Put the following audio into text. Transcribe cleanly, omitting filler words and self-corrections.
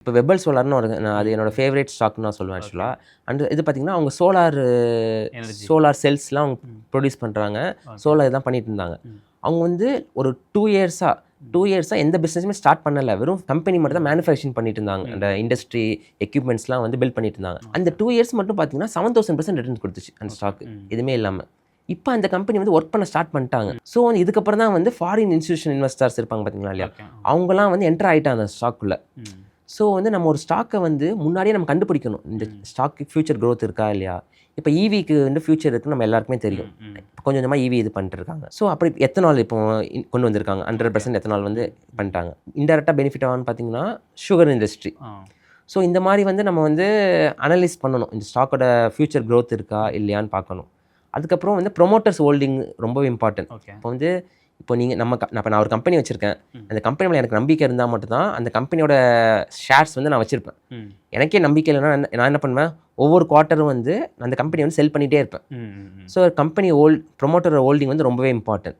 இப்போ வெப்பல் சோலார்னு ஒரு அது என்னோட ஃபேவரட் ஸ்டாக்னு நான் சொல்லுவேன் ஆக்சுவலாக. அண்ட் இது பார்த்தீங்கன்னா அவங்க சோலார் செல்ஸ்லாம் அவங்க ப்ரொடியூஸ் பண்ணுறாங்க. சோலார் இதெல்லாம் பண்ணிட்டு இருந்தாங்க. அவங்க வந்து ஒரு 2 இயர்ஸாக எந்த பிஸ்னஸுமே ஸ்டார்ட் பண்ணலை. வெறும் கம்பெனி மட்டும் தான் மேனுஃபேக்சரிங் பண்ணிட்டு இருந்தாங்க. அந்த இண்டஸ்ட்ரி எக்யூப்மெண்ட்ஸ்லாம் வந்து பில்ட் பண்ணிட்டு இருந்தாங்க. அந்த 2 இயர்ஸ் மட்டும் பார்த்தீங்கன்னா 7000% ரிட்டர்ன் கொடுத்துச்சு அந்த ஸ்டாக் எதுவுமே இல்லாமல். இப்போ அந்த கம்பெனி வந்து ஒர்க் பண்ண ஸ்டார்ட் பண்ணிட்டாங்க. ஸோ வந்து இதுக்கப்புறம் தான் வந்து ஃபாரின் இன்ஸ்டியூஷன் இன்வெஸ்டர்ஸ் இருப்பாங்க பார்த்தீங்களா இல்லையா, அவங்களாம் வந்து என்டர் ஆகிட்டாங்க அந்த ஸ்டாக்குள்ளே. ஸோ வந்து நம்ம ஒரு ஸ்டாக்கை வந்து முன்னாடியே நம்ம கண்டுபிடிக்கணும், இந்த ஸ்டாக்கு ஃபியூச்சர் க்ரோத் இருக்கா இல்லையா. இப்போ ஈவிக்கு வந்து ஃபியூச்சர் இருக்குன்னு நம்ம எல்லாருக்குமே தெரியும். இப்போ கொஞ்சம் கொஞ்சமாக ஈவி இது பண்ணிட்டு இருக்காங்க. ஸோ அப்படி எத்தனால் இப்போ கொண்டு வந்திருக்காங்க. 100% எத்தனால் வந்து பண்ணிட்டாங்க. இன்டெரக்டாக பெனிஃபிட் ஆகும்னு பார்த்தீங்கன்னா சுகர் இண்டஸ்ட்ரி. ஸோ இந்த மாதிரி வந்து நம்ம வந்து அனலைஸ் பண்ணணும், இந்த ஸ்டாக்கோட ஃபியூச்சர் க்ரோத் இருக்கா இல்லையான்னு பார்க்கணும். அதுக்கப்புறம் வந்து ப்ரொமோட்டர்ஸ் ஹோல்டிங் ரொம்ப இம்பார்ட்டன்ட். இப்போ வந்து இப்போ நீங்கள் நான் ஒரு கம்பெனி வச்சுருக்கேன். அந்த கம்பெனி மேலே எனக்கு நம்பிக்கை இருந்தால் மட்டும்தான் அந்த கம்பெனியோட ஷேர்ஸ் வந்து நான் வச்சுருப்பேன். எனக்கே நம்பிக்கை இல்லைன்னா நான் என்ன பண்ணுவேன், ஒவ்வொரு குவார்ட்டரும் வந்து அந்த கம்பெனி வந்து செல் பண்ணிகிட்டே இருப்பேன். ஸோ கம்பெனி ப்ரொமோட்டர் ஹோல்டிங் வந்து ரொம்பவே இம்பார்ட்டன்ட்.